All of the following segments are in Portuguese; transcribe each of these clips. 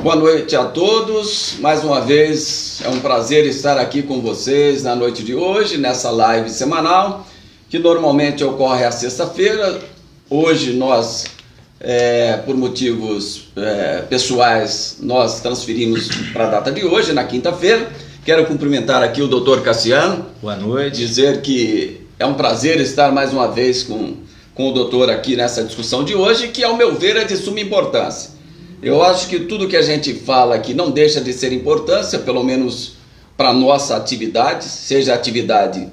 Boa noite a todos, mais uma vez é um prazer estar aqui com vocês na noite de hoje, nessa live semanal, que normalmente ocorre à sexta-feira. Hoje nós, por motivos pessoais, nós transferimos para a data de hoje, na quinta-feira. Quero cumprimentar aqui o Dr. Cassiano. Boa noite. Dizer que é um prazer estar mais uma vez com o doutor aqui nessa discussão de hoje, que ao meu ver é de suma importância. Eu acho que tudo que a gente fala aqui não deixa de ser importância, pelo menos para a nossa atividade, seja a atividade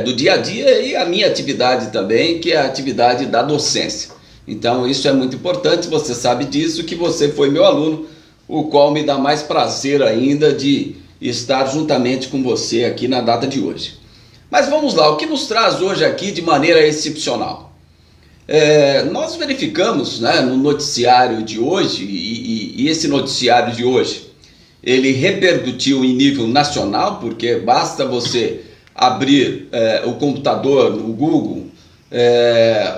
do dia a dia e a minha atividade também, que é a atividade da docência. Então isso é muito importante, você sabe disso, que você foi meu aluno, o qual me dá mais prazer ainda de estar juntamente com você aqui na data de hoje. Mas vamos lá, o que nos traz hoje aqui de maneira excepcional? Nós verificamos, né, no noticiário de hoje, e esse noticiário de hoje, ele repercutiu em nível nacional, porque basta você abrir o computador no Google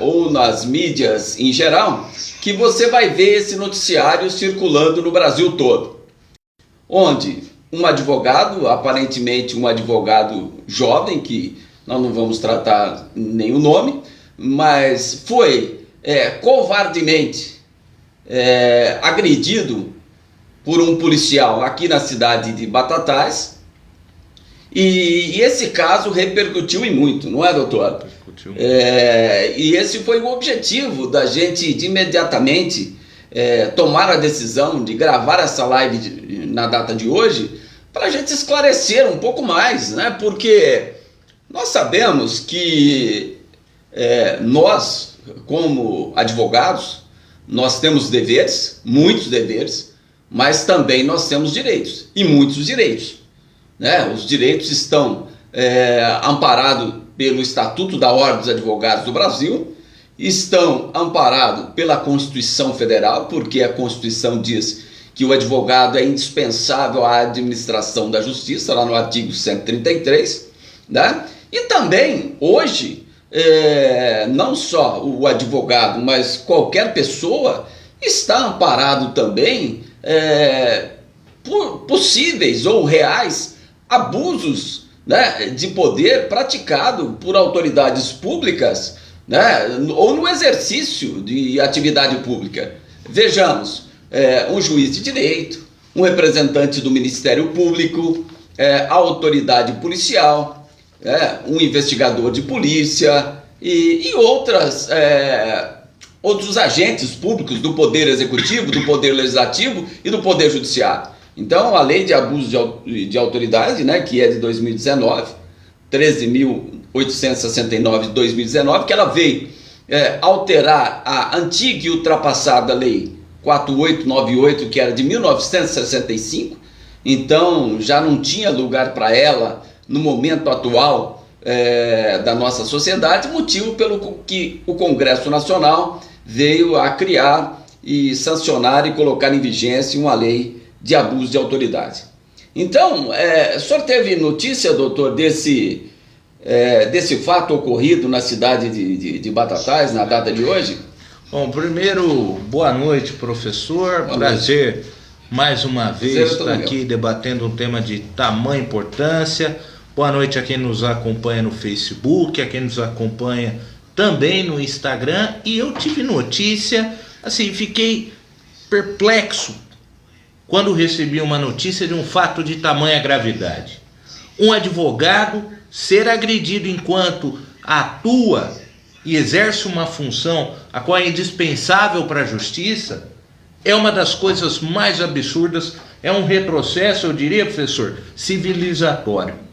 ou nas mídias em geral, que você vai ver esse noticiário circulando no Brasil todo, onde um advogado, aparentemente um advogado jovem, que nós não vamos tratar nem o nome, mas foi covardemente agredido por um policial aqui na cidade de Batatais, e esse caso repercutiu em muito, não é, doutor? Repercutiu. E esse foi o objetivo da gente de imediatamente tomar a decisão de gravar essa live na data de hoje, para a gente esclarecer um pouco mais, né? Porque nós sabemos que nós, como advogados, nós temos deveres, muitos deveres, mas também nós temos direitos, e muitos direitos, né? Os direitos estão amparados pelo Estatuto da Ordem dos Advogados do Brasil, estão amparados pela Constituição Federal, porque a Constituição diz que o advogado é indispensável à administração da justiça, lá no artigo 133, né? E também, hoje, não só o advogado, mas qualquer pessoa está amparado também por possíveis ou reais abusos, né, de poder praticado por autoridades públicas, né, ou no exercício de atividade pública. Vejamos, um juiz de direito, um representante do Ministério Público, a autoridade policial, um investigador de polícia e outros agentes públicos do Poder Executivo, do Poder Legislativo e do Poder Judiciário. Então, a Lei de Abuso de Autoridade, né, que é de 2019, 13.869 de 2019, que ela veio alterar a antiga e ultrapassada Lei 4898, que era de 1965, então já não tinha lugar para ela no momento atual da nossa sociedade, motivo pelo que o Congresso Nacional veio a criar e sancionar e colocar em vigência uma lei de abuso de autoridade. Então, o senhor teve notícia, doutor, desse fato ocorrido na cidade de Batatais, na data de hoje? Bom, primeiro, boa noite, professor. Boa Prazer noite. Mais uma vez estar aqui debatendo um tema de tamanha importância. Boa noite a quem nos acompanha no Facebook, a quem nos acompanha também no Instagram. E eu tive notícia, assim, fiquei perplexo quando recebi uma notícia de um fato de tamanha gravidade. Um advogado ser agredido enquanto atua e exerce uma função a qual é indispensável para a justiça, é uma das coisas mais absurdas, é um retrocesso, eu diria, professor, civilizatório.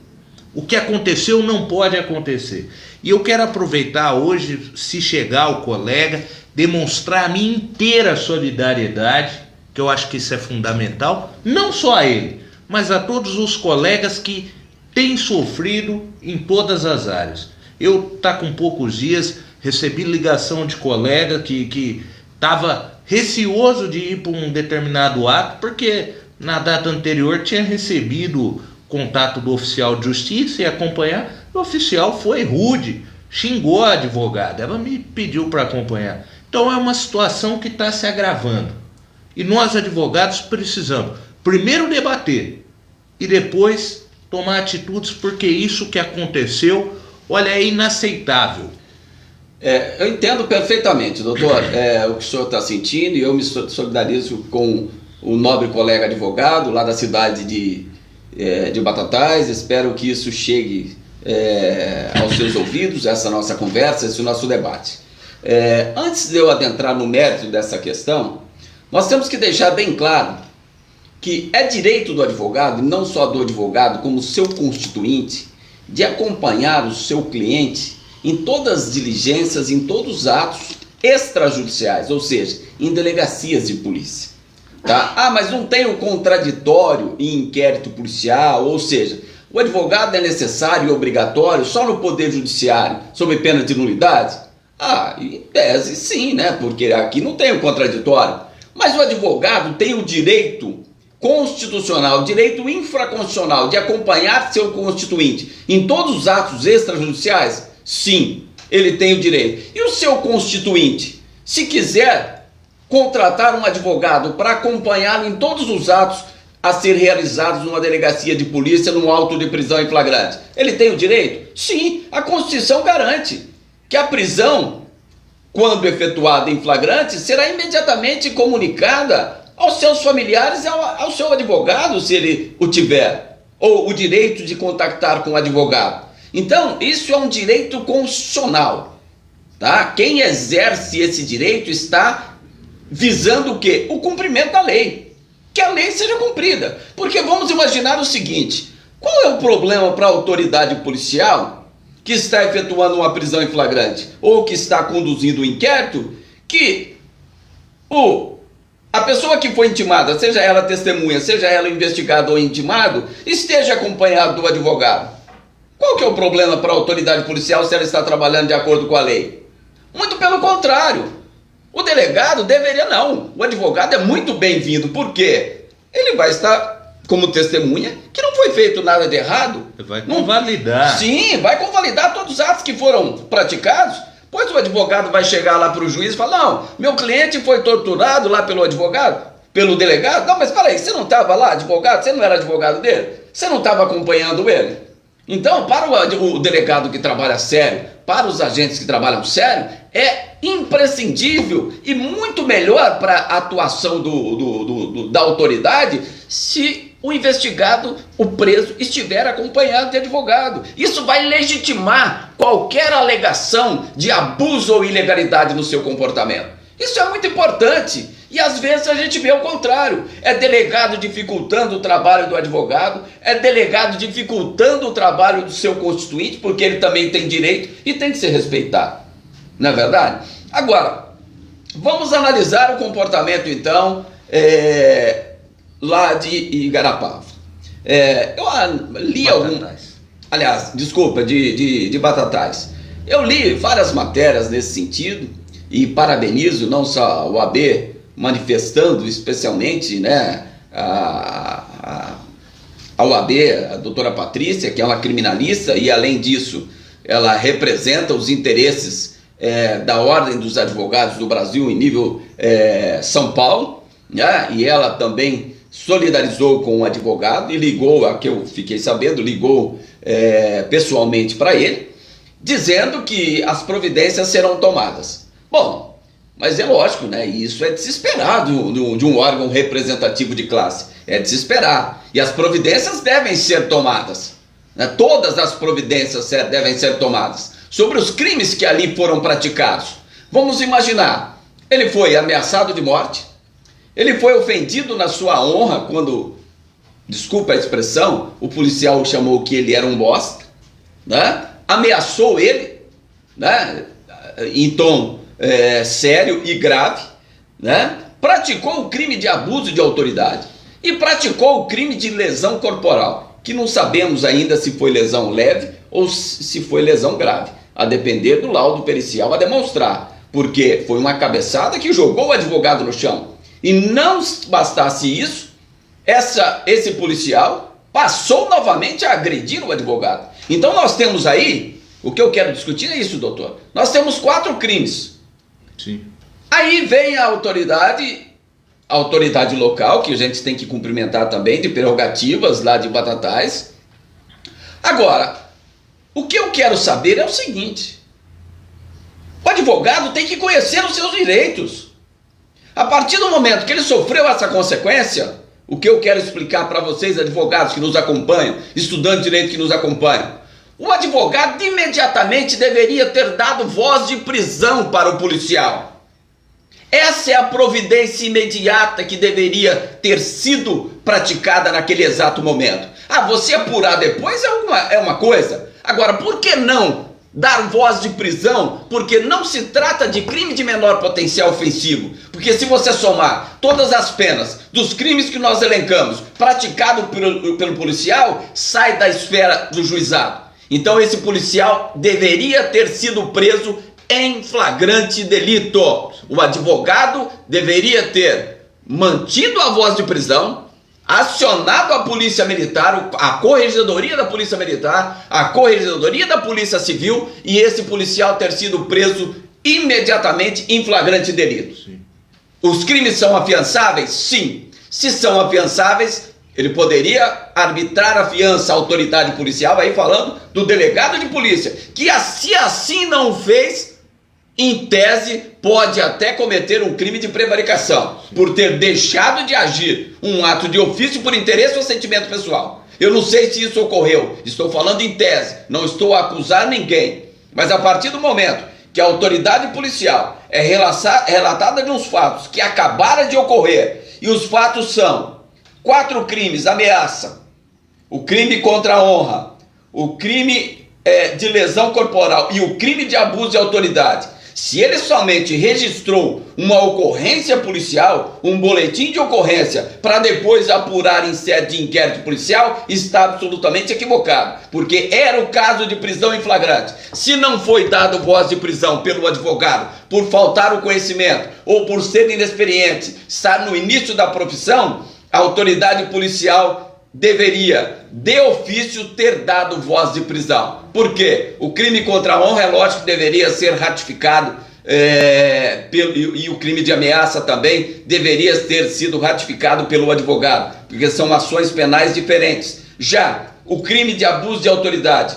O que aconteceu não pode acontecer. E eu quero aproveitar hoje, se chegar o colega, demonstrar a minha inteira solidariedade, que eu acho que isso é fundamental, não só a ele, mas a todos os colegas que têm sofrido em todas as áreas. Eu, com poucos dias, recebi ligação de colega que estava receoso de ir para um determinado ato, porque na data anterior tinha recebido contato do oficial de justiça e acompanhar. O oficial foi rude, xingou a advogada, ela me pediu para acompanhar. Então é uma situação que está se agravando. E nós, advogados, precisamos primeiro debater e depois tomar atitudes, porque isso que aconteceu, olha, é inaceitável. Eu entendo perfeitamente, doutor, o que o senhor está sentindo, e eu me solidarizo com o nobre colega advogado lá da cidade de Batatais. Espero que isso chegue aos seus ouvidos, essa nossa conversa, esse nosso debate. Antes de eu adentrar no mérito dessa questão, nós temos que deixar bem claro que é direito do advogado, e não só do advogado, como seu constituinte, de acompanhar o seu cliente em todas as diligências, em todos os atos extrajudiciais, ou seja, em delegacias de polícia. Tá? Mas não tem o contraditório em inquérito policial, ou seja, o advogado é necessário e obrigatório só no Poder Judiciário, sob pena de nulidade? Em tese sim, né? Porque aqui não tem o contraditório. Mas o advogado tem o direito constitucional, direito infraconstitucional de acompanhar seu constituinte em todos os atos extrajudiciais? Sim, ele tem o direito. E o seu constituinte, se quiser contratar um advogado para acompanhá-lo em todos os atos a ser realizados numa delegacia de polícia, num auto de prisão em flagrante, ele tem o direito? Sim, a Constituição garante que a prisão, quando efetuada em flagrante, será imediatamente comunicada aos seus familiares e ao seu advogado, se ele o tiver, ou o direito de contactar com o advogado. Então, isso é um direito constitucional, tá? Quem exerce esse direito está visando o quê? O cumprimento da lei, que a lei seja cumprida. Porque vamos imaginar o seguinte: qual é o problema para a autoridade policial que está efetuando uma prisão em flagrante ou que está conduzindo o inquérito, que a pessoa que foi intimada, seja ela testemunha, seja ela investigada ou intimado, esteja acompanhado do advogado? Qual que é o problema para a autoridade policial se ela está trabalhando de acordo com a lei? Muito pelo contrário. O delegado deveria não. O advogado é muito bem-vindo, porque ele vai estar como testemunha que não foi feito nada de errado. Vai convalidar. Sim, vai convalidar todos os atos que foram praticados. Pois o advogado vai chegar lá para o juiz e falar: não, meu cliente foi torturado lá pelo advogado, pelo delegado. Não, mas peraí, você não estava lá, advogado? Você não era advogado dele? Você não estava acompanhando ele? Então, para o delegado que trabalha sério, para os agentes que trabalham sério, é imprescindível e muito melhor para a atuação da autoridade se o investigado, o preso, estiver acompanhado de advogado. Isso vai legitimar qualquer alegação de abuso ou ilegalidade no seu comportamento. Isso é muito importante. E às vezes a gente vê o contrário. É delegado dificultando o trabalho do advogado, é delegado dificultando o trabalho do seu constituinte, porque ele também tem direito e tem que ser respeitado. Não é verdade? Agora, vamos analisar o comportamento então lá de Igarapava. Eu li de Batatais. Eu li várias matérias nesse sentido e parabenizo não só o AB, manifestando especialmente, né, a OAB, a doutora Patrícia, que é uma criminalista, e além disso ela representa os interesses da Ordem dos Advogados do Brasil em nível São Paulo, né, e ela também solidarizou com o advogado e ligou, a que eu fiquei sabendo, ligou pessoalmente para ele, dizendo que as providências serão tomadas. Bom, mas é lógico, né? Isso é de se esperar de um órgão representativo de classe. É de se esperar. E as providências devem ser tomadas. Né? Todas as providências devem ser tomadas sobre os crimes que ali foram praticados. Vamos imaginar, ele foi ameaçado de morte, ele foi ofendido na sua honra quando, desculpa a expressão, o policial chamou que ele era um bosta, né? Ameaçou ele, né? Em tom sério e grave, né? Praticou o crime de abuso de autoridade e praticou o crime de lesão corporal, que não sabemos ainda se foi lesão leve ou se foi lesão grave, a depender do laudo pericial a demonstrar, porque foi uma cabeçada que jogou o advogado no chão. E não bastasse isso, esse policial passou novamente a agredir o advogado. Então nós temos aí, o que eu quero discutir é isso, doutor. Nós temos 4 crimes. Sim. Aí vem a autoridade a autoridade local, que a gente tem que cumprimentar também, de prerrogativas lá de Batatais. Agora, o que eu quero saber é o seguinte: o advogado tem que conhecer os seus direitos. A partir do momento que ele sofreu essa consequência, o que eu quero explicar para vocês, advogados que nos acompanham, estudantes de direito que nos acompanham, o advogado imediatamente deveria ter dado voz de prisão para o policial. Essa é a providência imediata que deveria ter sido praticada naquele exato momento. Ah, você apurar depois é uma coisa. Agora, por que não dar voz de prisão? Porque não se trata de crime de menor potencial ofensivo. Porque se você somar todas as penas dos crimes que nós elencamos praticado pelo policial, sai da esfera do juizado. Então esse policial deveria ter sido preso em flagrante delito. O advogado deveria ter mantido a voz de prisão, acionado a polícia militar, a corregedoria da polícia militar, a corregedoria da polícia civil, e esse policial ter sido preso imediatamente em flagrante delito. Sim. Os crimes são afiançáveis? Sim. Se são afiançáveis, ele poderia arbitrar a fiança à autoridade policial, aí falando do delegado de polícia, que se assim não fez, em tese, pode até cometer um crime de prevaricação, por ter deixado de agir um ato de ofício por interesse ou sentimento pessoal. Eu não sei se isso ocorreu, estou falando em tese, não estou a acusar ninguém, mas a partir do momento que a autoridade policial é relatada de uns fatos que acabaram de ocorrer, e os fatos são 4 crimes: ameaça, o crime contra a honra, o crime de lesão corporal e o crime de abuso de autoridade. Se ele somente registrou uma ocorrência policial, um boletim de ocorrência, para depois apurar em sede de inquérito policial, está absolutamente equivocado, porque era o caso de prisão em flagrante. Se não foi dado voz de prisão pelo advogado por faltar o conhecimento ou por ser inexperiente, estar no início da profissão, a autoridade policial deveria, de ofício, ter dado voz de prisão. Por quê? O crime contra a honra, é lógico que deveria ser ratificado, e o crime de ameaça também deveria ter sido ratificado pelo advogado, porque são ações penais diferentes. Já o crime de abuso de autoridade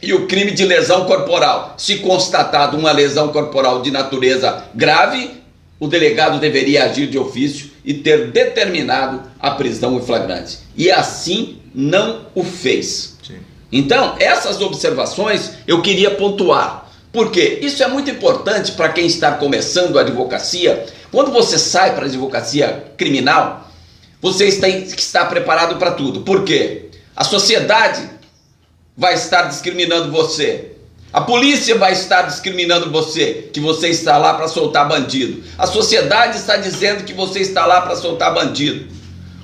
e o crime de lesão corporal, se constatado uma lesão corporal de natureza grave, o delegado deveria agir de ofício e ter determinado a prisão em flagrante. E assim não o fez. Sim. Então, essas observações eu queria pontuar. Porque isso é muito importante para quem está começando a advocacia. Quando você sai para a advocacia criminal, você tem que estar preparado para tudo. Por quê? A sociedade vai estar discriminando você. A polícia vai estar discriminando você, que você está lá para soltar bandido. A sociedade está dizendo que você está lá para soltar bandido.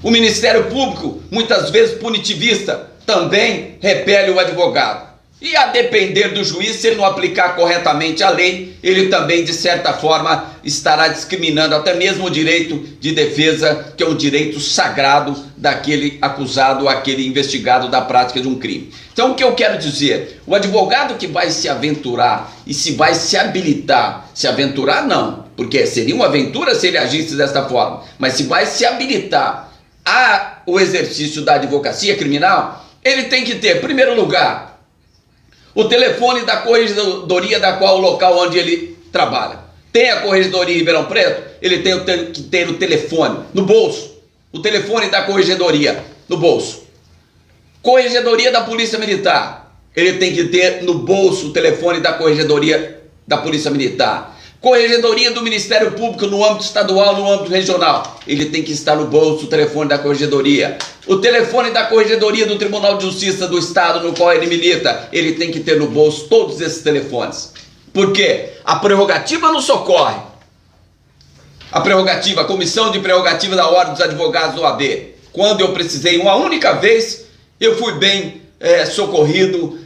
O Ministério Público, muitas vezes punitivista, também repele o advogado. E a depender do juiz, se ele não aplicar corretamente a lei, ele também, de certa forma, estará discriminando até mesmo o direito de defesa, que é um direito sagrado daquele acusado, aquele investigado da prática de um crime. Então, o que eu quero dizer? O advogado que vai se aventurar e se vai se habilitar, se aventurar não, porque seria uma aventura se ele agisse desta forma, mas se vai se habilitar ao exercício da advocacia criminal, ele tem que ter, em primeiro lugar, o telefone da corregedoria da qual o local onde ele trabalha. Tem a corregedoria em Ribeirão Preto, ele tem que ter o telefone no bolso. O telefone da corregedoria no bolso. Corregedoria da Polícia Militar, ele tem que ter no bolso o telefone da corregedoria da Polícia Militar. Corregedoria do Ministério Público no âmbito estadual, no âmbito regional, ele tem que estar no bolso o telefone da corregedoria. O telefone da corregedoria do Tribunal de Justiça do Estado no qual ele milita, ele tem que ter no bolso todos esses telefones. Por quê? A prerrogativa não socorre. A Comissão de Prerrogativa da Ordem dos Advogados do OAB, quando eu precisei uma única vez, eu fui bem socorrido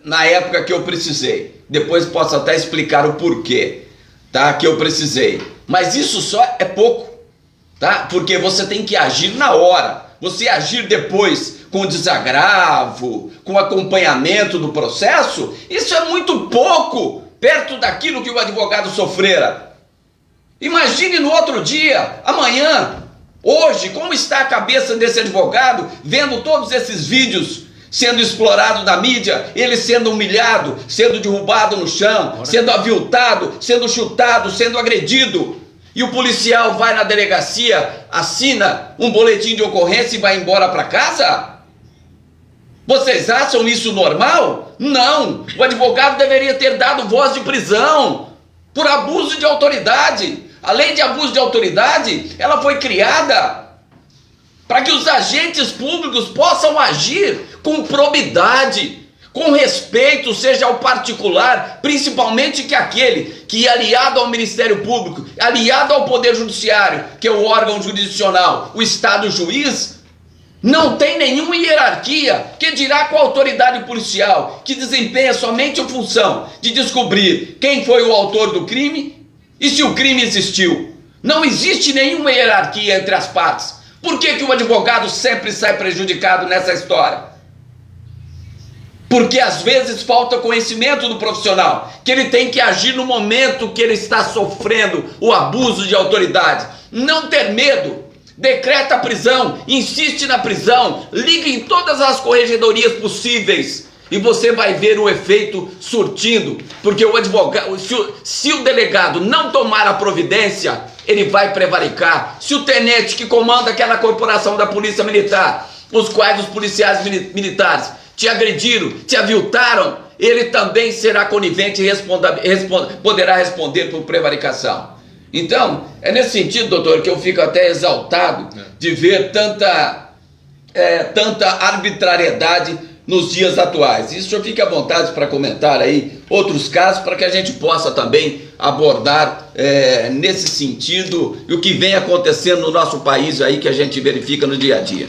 na época que eu precisei. Depois posso até explicar o porquê, tá? Que eu precisei. Mas isso só é pouco, tá? Porque você tem que agir na hora. Você agir depois com desagravo, com acompanhamento do processo, isso é muito pouco perto daquilo que o advogado sofrera. Imagine no outro dia, amanhã, hoje, como está a cabeça desse advogado, vendo todos esses vídeos sendo explorados na mídia, ele sendo humilhado, sendo derrubado no chão, sendo aviltado, sendo chutado, sendo agredido. E o policial vai na delegacia, assina um boletim de ocorrência e vai embora para casa? Vocês acham isso normal? Não! O advogado deveria ter dado voz de prisão por abuso de autoridade. A lei de abuso de autoridade, ela foi criada para que os agentes públicos possam agir com probidade, com respeito, seja ao particular, principalmente que aquele que é aliado ao Ministério Público, aliado ao Poder Judiciário, que é o órgão jurisdicional, o Estado juiz, não tem nenhuma hierarquia, que dirá com a autoridade policial, que desempenha somente a função de descobrir quem foi o autor do crime e se o crime existiu. Não existe nenhuma hierarquia entre as partes. Por que o advogado sempre sai prejudicado nessa história? Porque às vezes falta conhecimento do profissional, que ele tem que agir no momento que ele está sofrendo o abuso de autoridade. Não ter medo, decreta a prisão, insiste na prisão, liga em todas as corregedorias possíveis e você vai ver o efeito surtindo, porque o advogado, se o delegado não tomar a providência, ele vai prevaricar. Se o tenente que comanda aquela corporação da polícia militar, os quais os policiais militares te agrediram, te aviltaram, ele também será conivente e poderá responder por prevaricação. Então, é nesse sentido, doutor, que eu fico até exaltado de ver tanta arbitrariedade nos dias atuais. E o senhor fique à vontade para comentar aí outros casos, para que a gente possa também abordar nesse sentido o que vem acontecendo no nosso país aí, que a gente verifica no dia a dia.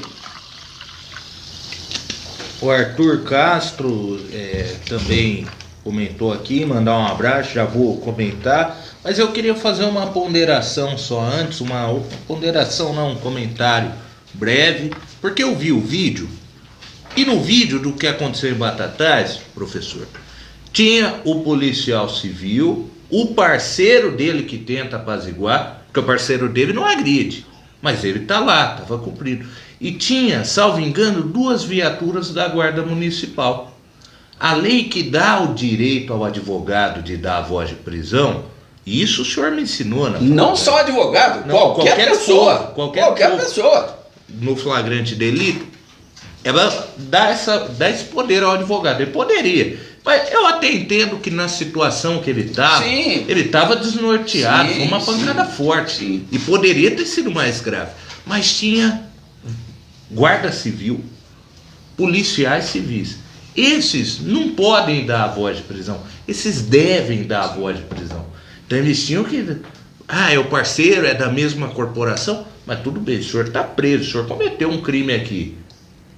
O Arthur Castro também comentou aqui, mandar um abraço, já vou comentar, mas eu queria fazer uma ponderação só antes, um comentário breve, porque eu vi o vídeo, e no vídeo do que aconteceu em Batatais, professor, tinha o policial civil, o parceiro dele que tenta apaziguar, porque o parceiro dele não agride, mas ele tá lá, estava cumprindo. E tinha, salvo engano, 2 viaturas da Guarda Municipal. A lei que dá o direito ao advogado de dar a voz de prisão, isso o senhor me ensinou, né? Não só advogado, não, qualquer pessoa. Qualquer pessoa. No flagrante delito, ela dá esse poder ao advogado. Ele poderia. Mas eu até entendo que na situação que ele estava desnorteado, foi uma pancada forte. E poderia ter sido mais grave. Mas tinha guarda civil, policiais civis. Esses não podem dar a voz de prisão. Esses devem dar a voz de prisão. Então eles tinham que... é o parceiro, é da mesma corporação. Mas tudo bem, o senhor está preso, o senhor cometeu um crime aqui.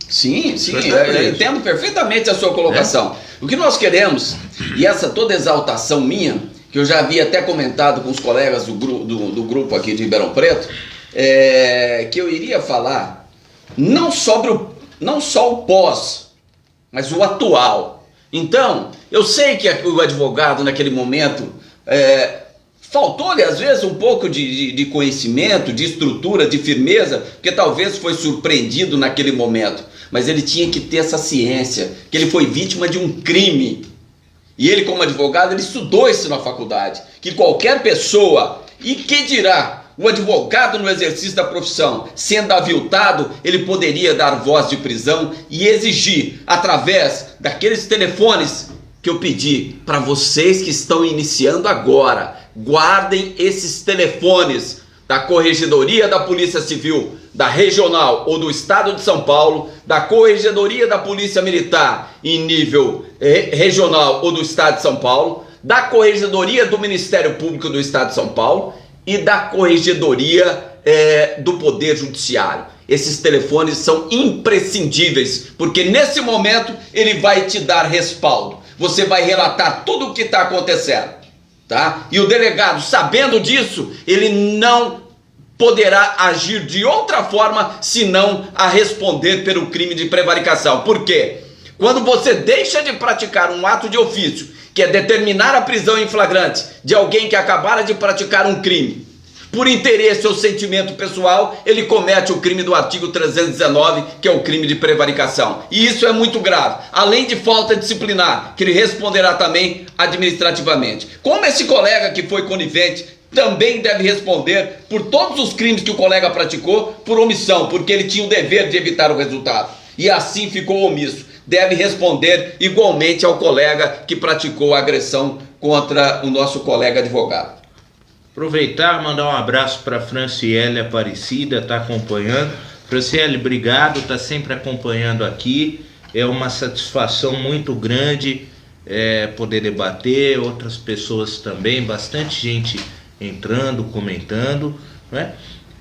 Sim, eu entendo perfeitamente a sua colocação. O que nós queremos, e essa toda exaltação minha, que eu já havia até comentado com os colegas do grupo aqui de Ribeirão Preto, que eu iria falar não só o pós, mas o atual. Então, eu sei que o advogado naquele momento faltou-lhe às vezes um pouco de conhecimento, de estrutura, de firmeza, porque talvez foi surpreendido naquele momento, mas ele tinha que ter essa ciência, que ele foi vítima de um crime, e ele como advogado, ele estudou isso na faculdade, que qualquer pessoa, e que dirá, o advogado no exercício da profissão, sendo aviltado, ele poderia dar voz de prisão e exigir, através daqueles telefones que eu pedi para vocês que estão iniciando agora, guardem esses telefones da Corregedoria da Polícia Civil, da Regional ou do Estado de São Paulo, da Corregedoria da Polícia Militar em nível regional ou do Estado de São Paulo, da Corregedoria do Ministério Público do Estado de São Paulo e da Corregedoria do Poder Judiciário. Esses telefones são imprescindíveis, porque nesse momento ele vai te dar respaldo. Você vai relatar tudo o que está acontecendo, tá? E o delegado, sabendo disso, ele não poderá agir de outra forma senão a responder pelo crime de prevaricação. Por quê? Quando você deixa de praticar um ato de ofício, que é determinar a prisão em flagrante de alguém que acabara de praticar um crime, por interesse ou sentimento pessoal, ele comete o crime do artigo 319, que é o crime de prevaricação. E isso é muito grave, além de falta disciplinar, que ele responderá também administrativamente. Como esse colega que foi conivente também deve responder por todos os crimes que o colega praticou por omissão, porque ele tinha o dever de evitar o resultado, e assim ficou omisso. Deve responder igualmente ao colega que praticou a agressão contra o nosso colega advogado. Aproveitar, mandar um abraço para Franciele Aparecida, está acompanhando. Franciele, obrigado, está sempre acompanhando aqui. É uma satisfação muito grande poder debater, outras pessoas também, bastante gente entrando, comentando, né?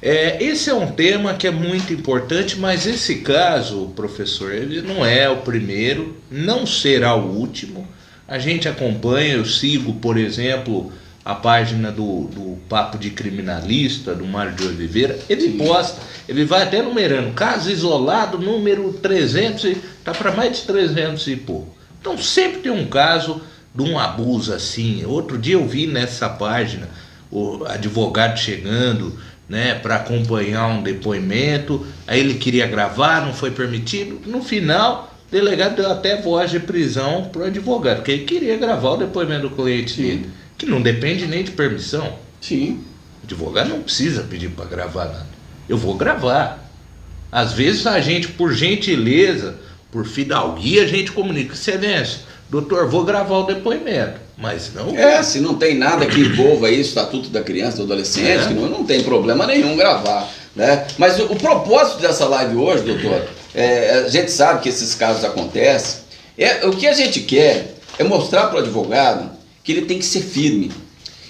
Esse é um tema que é muito importante, mas esse caso, professor, ele não é o primeiro, não será o último. A gente acompanha, eu sigo, por exemplo, a página do Papo de Criminalista, do Mário de Oliveira. Ele posta, ele vai até numerando, caso isolado, número 300, está para mais de 300 e pouco. Então sempre tem um caso de um abuso assim. Outro dia eu vi nessa página o advogado chegando, né, para acompanhar um depoimento, aí ele queria gravar, não foi permitido. No final, o delegado deu até voz de prisão para o advogado, porque ele queria gravar o depoimento do cliente dele, que não depende nem de permissão. Sim. O advogado não precisa pedir para gravar nada. Eu vou gravar. Às vezes a gente, por gentileza, por fidalguia, a gente comunica: excelência, doutor, vou gravar o depoimento. Mas não... se não tem nada que envolva isso, estatuto da criança, do adolescente, não tem problema nenhum gravar, né? Mas o propósito dessa live hoje, doutor, a gente sabe que esses casos acontecem. O que a gente quer é mostrar para o advogado que ele tem que ser firme,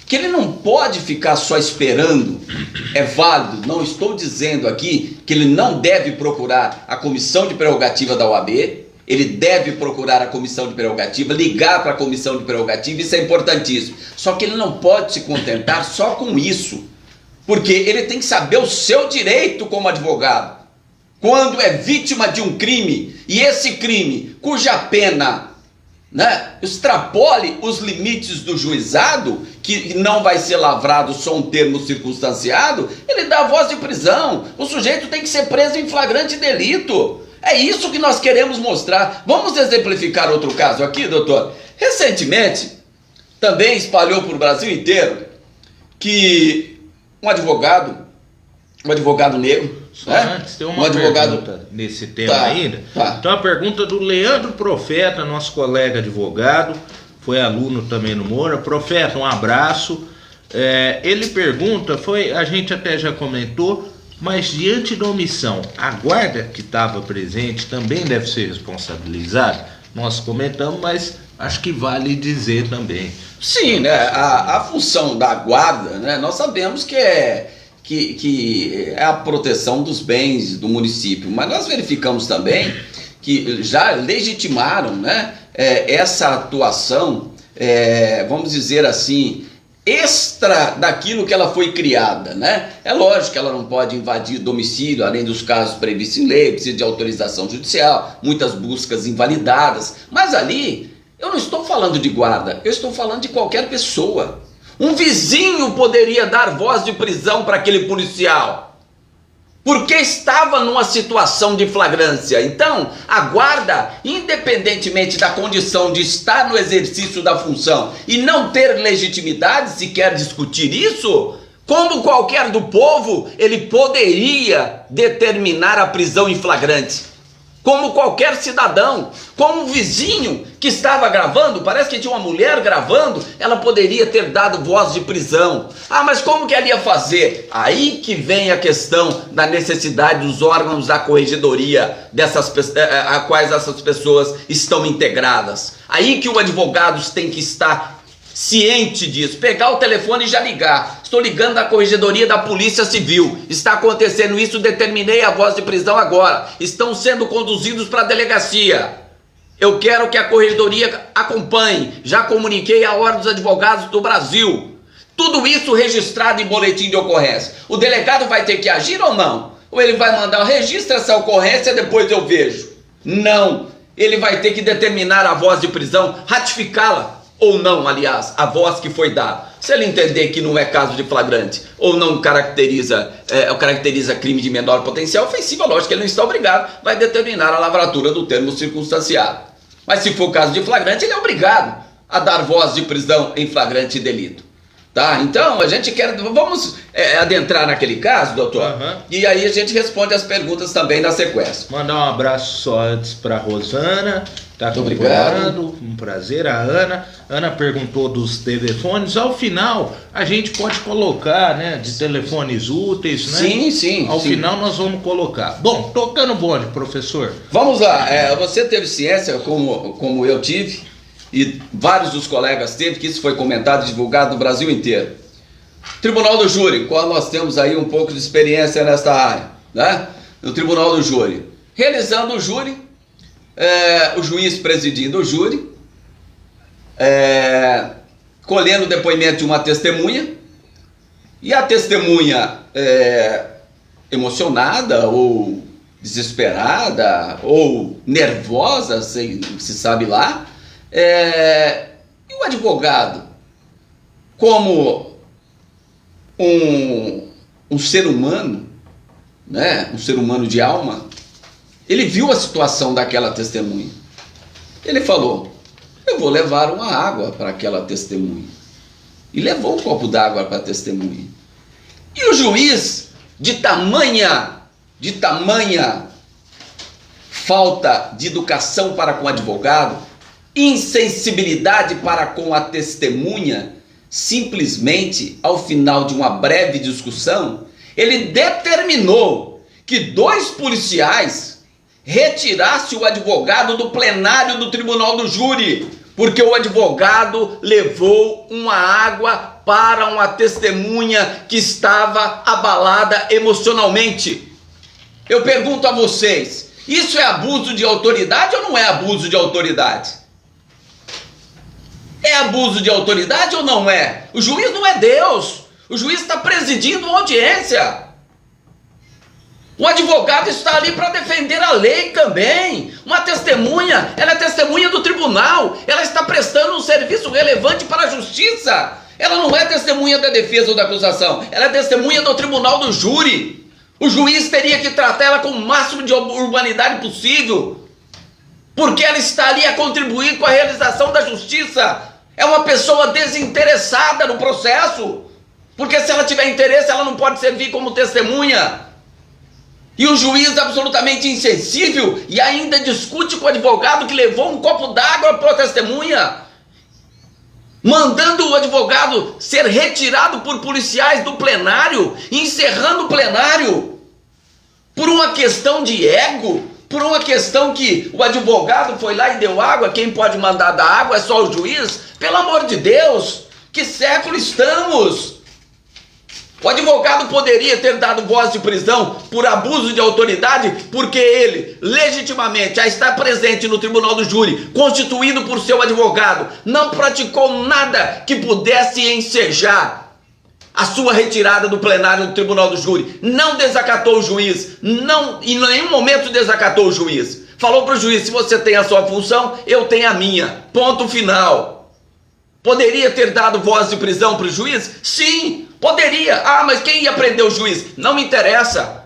que ele não pode ficar só esperando. É válido, não estou dizendo aqui que ele não deve procurar a comissão de prerrogativa da OAB. Ele deve procurar a comissão de prerrogativa, ligar para a comissão de prerrogativa, isso é importantíssimo. Só que ele não pode se contentar só com isso, porque ele tem que saber o seu direito como advogado. Quando é vítima de um crime, e esse crime, cuja pena, né, extrapole os limites do juizado, que não vai ser lavrado só um termo circunstanciado, ele dá voz de prisão. O sujeito tem que ser preso em flagrante delito. É isso que nós queremos mostrar. Vamos exemplificar outro caso aqui, doutor. Recentemente, também espalhou por o Brasil inteiro que um advogado negro... Só antes, tem uma pergunta nesse tema ainda. Então a pergunta do Leandro Profeta, nosso colega advogado, foi aluno também no Moura. Profeta, um abraço. Ele pergunta, a gente até já comentou, mas diante da omissão, a guarda que estava presente também deve ser responsabilizada? Nós comentamos, mas acho que vale dizer também. Sim, né? A função da guarda, né? Nós sabemos que é a proteção dos bens do município, mas nós verificamos também que já legitimaram, né, essa atuação, vamos dizer assim, extra daquilo que ela foi criada, né? É lógico que ela não pode invadir domicílio, além dos casos previstos em lei, precisa de autorização judicial, muitas buscas invalidadas, mas ali eu não estou falando de guarda, eu estou falando de qualquer pessoa. Um vizinho poderia dar voz de prisão para aquele policial, porque estava numa situação de flagrância. Então, a guarda, independentemente da condição de estar no exercício da função e não ter legitimidade, se quer discutir isso, como qualquer do povo, ele poderia determinar a prisão em flagrante. Como qualquer cidadão, como um vizinho que estava gravando, parece que tinha uma mulher gravando, ela poderia ter dado voz de prisão. Mas como que ela ia fazer? Aí que vem a questão da necessidade dos órgãos da corregedoria, a quais essas pessoas estão integradas. Aí que o advogado tem que estar ciente disso, pegar o telefone e já ligar. Estou ligando da corregedoria da Polícia Civil, está acontecendo isso, determinei a voz de prisão agora, estão sendo conduzidos para a delegacia, eu quero que a corregedoria acompanhe, já comuniquei à Ordem dos Advogados do Brasil. Tudo isso registrado em boletim de ocorrência. O delegado vai ter que agir ou não? Ou ele vai mandar, registra essa ocorrência, depois eu vejo? Não, ele vai ter que determinar a voz de prisão, ratificá-la ou não, aliás, a voz que foi dada. Se ele entender que não é caso de flagrante ou não caracteriza crime de menor potencial ofensiva, lógico que ele não está obrigado, vai determinar a lavratura do termo circunstanciado. Mas se for caso de flagrante, ele é obrigado a dar voz de prisão em flagrante delito. Tá? Então, a gente quer... Vamos adentrar naquele caso, doutor, e aí a gente responde as perguntas também na sequência. Mandar um abraço só antes para Rosana, tá acompanhando, um prazer. A Ana perguntou dos telefones. Ao final, a gente pode colocar, né, de telefones úteis, né? Sim. Ao final nós vamos colocar. Bom, tocando bonde, professor. Vamos lá, você teve ciência, como eu tive, e vários dos colegas teve, que isso foi comentado e divulgado no Brasil inteiro. Tribunal do Júri, qual nós temos aí um pouco de experiência nesta área, né? No Tribunal do Júri. Realizando o júri, o juiz presidindo o júri, colhendo o depoimento de uma testemunha, e a testemunha emocionada ou desesperada ou nervosa, se sabe lá, e o advogado, como um ser humano, né, um ser humano de alma, ele viu a situação daquela testemunha. Ele falou: eu vou levar uma água para aquela testemunha. E levou um copo d'água para a testemunha. E o juiz, de tamanha falta de educação para com o advogado, insensibilidade para com a testemunha, simplesmente, ao final de uma breve discussão, ele determinou que 2 policiais retirassem o advogado do plenário do Tribunal do Júri, porque o advogado levou uma água para uma testemunha que estava abalada emocionalmente. Eu pergunto a vocês, isso é abuso de autoridade ou não é abuso de autoridade? É abuso de autoridade ou não é? O juiz não é Deus. O juiz está presidindo uma audiência. O advogado está ali para defender a lei também. Uma testemunha, ela é testemunha do tribunal. Ela está prestando um serviço relevante para a justiça. Ela não é testemunha da defesa ou da acusação. Ela é testemunha do tribunal do júri. O juiz teria que tratar ela com o máximo de urbanidade possível, porque ela está ali a contribuir com a realização da justiça. É uma pessoa desinteressada no processo, porque se ela tiver interesse, ela não pode servir como testemunha. E o juiz absolutamente insensível e ainda discute com o advogado que levou um copo d'água para a testemunha, mandando o advogado ser retirado por policiais do plenário, encerrando o plenário, por uma questão de ego, por uma questão que o advogado foi lá e deu água. Quem pode mandar dar água é só o juiz. Pelo amor de Deus, que século estamos? O advogado poderia ter dado voz de prisão por abuso de autoridade, porque ele, legitimamente, já está presente no Tribunal do Júri, constituído por seu advogado, não praticou nada que pudesse ensejar a sua retirada do plenário do Tribunal do Júri. Não desacatou o juiz, não, em nenhum momento desacatou o juiz. Falou para o juiz: se você tem a sua função, eu tenho a minha. Ponto final. Poderia ter dado voz de prisão para o juiz? Sim, poderia. Ah, mas quem ia prender o juiz? Não me interessa.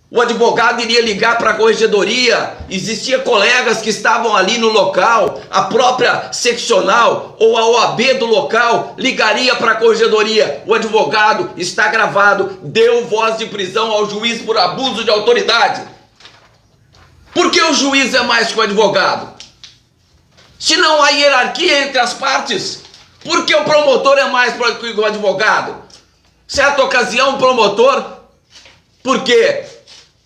O advogado iria ligar para a corregedoria, existia colegas que estavam ali no local, a própria seccional ou a OAB do local ligaria para a corregedoria: o advogado está gravado, deu voz de prisão ao juiz por abuso de autoridade. Por que o juiz é mais que o advogado? Se não há hierarquia entre as partes, por que o promotor é mais que o advogado? Certa ocasião, o promotor, por quê?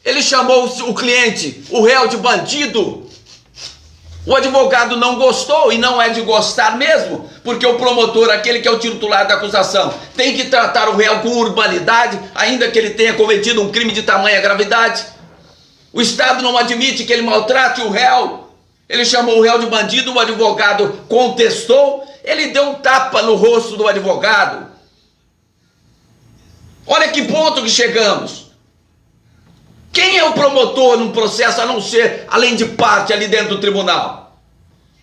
Ele chamou o cliente, o réu, de bandido. O advogado não gostou, e não é de gostar mesmo, porque o promotor, aquele que é o titular da acusação, tem que tratar o réu com urbanidade, ainda que ele tenha cometido um crime de tamanha gravidade. O Estado não admite que ele maltrate o réu. Ele chamou o réu de bandido, o advogado contestou, ele deu um tapa no rosto do advogado. Olha que ponto que chegamos. Quem é o promotor num processo a não ser, além de parte ali dentro do tribunal?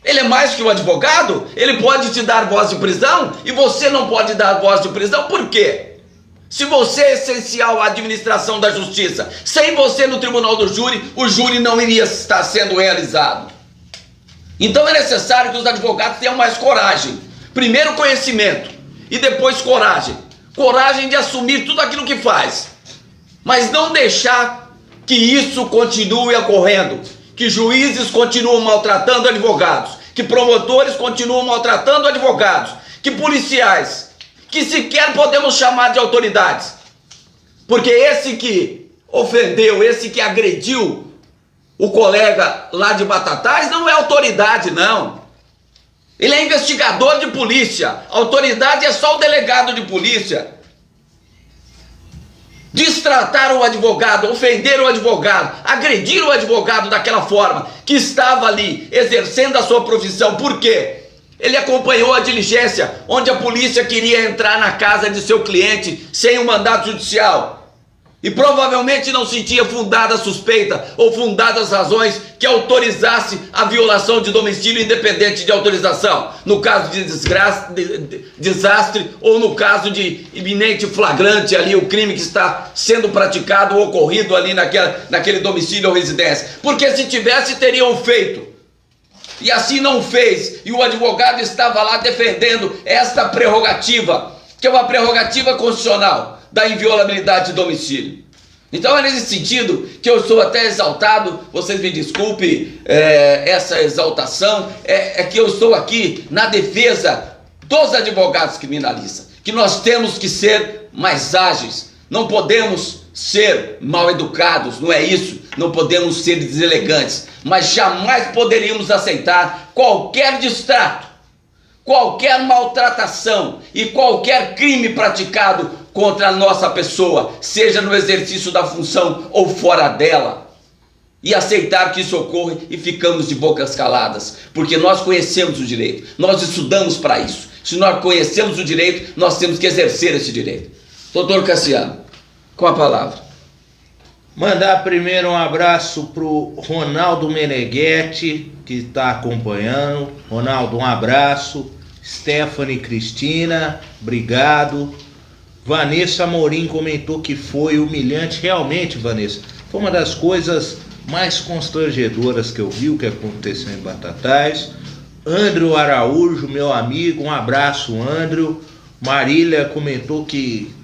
Ele é mais que o advogado? Ele pode te dar voz de prisão e você não pode dar voz de prisão? Por quê? Se você é essencial à administração da justiça, sem você no tribunal do júri, o júri não iria estar sendo realizado. Então é necessário que os advogados tenham mais coragem. Primeiro conhecimento e depois coragem. Coragem de assumir tudo aquilo que faz, mas não deixar que isso continue ocorrendo, que juízes continuam maltratando advogados, que promotores continuam maltratando advogados, que policiais, que sequer podemos chamar de autoridades, porque esse que ofendeu, esse que agrediu o colega lá de Batatais não é autoridade, não. Ele é investigador de polícia. A autoridade é só o delegado de polícia. Destratar o advogado, ofender o advogado, agredir o advogado daquela forma, que estava ali exercendo a sua profissão. Por quê? Ele acompanhou a diligência onde a polícia queria entrar na casa de seu cliente sem um mandato judicial. E provavelmente não sentia fundada suspeita ou fundadas razões que autorizasse a violação de domicílio independente de autorização, no caso de desastre ou no caso de iminente flagrante ali, o crime que está sendo praticado ou ocorrido ali naquele domicílio ou residência. Porque se tivesse, teriam feito. E assim não fez, e o advogado estava lá defendendo esta prerrogativa, que é uma prerrogativa constitucional da inviolabilidade de domicílio. Então é nesse sentido que eu sou até exaltado, vocês me desculpem essa exaltação, é que eu estou aqui na defesa dos advogados criminalistas, que nós temos que ser mais ágeis, não podemos ser mal educados, não é isso, não podemos ser deselegantes, mas jamais poderíamos aceitar qualquer distrato, qualquer maltratação e qualquer crime praticado contra a nossa pessoa, seja no exercício da função ou fora dela, e aceitar que isso ocorre e ficamos de bocas caladas, porque nós conhecemos o direito, nós estudamos para isso. Se nós conhecemos o direito, nós temos que exercer esse direito. Doutor Cassiano, com a palavra. Mandar primeiro um abraço para o Ronaldo Meneghetti, que está acompanhando. Ronaldo, um abraço. Stephanie Cristina, obrigado. Vanessa Amorim comentou que foi humilhante. Realmente, Vanessa, foi uma das coisas mais constrangedoras que eu vi, o que aconteceu em Batatais. Andrew Araújo, meu amigo, um abraço, Andrew. Marília comentou que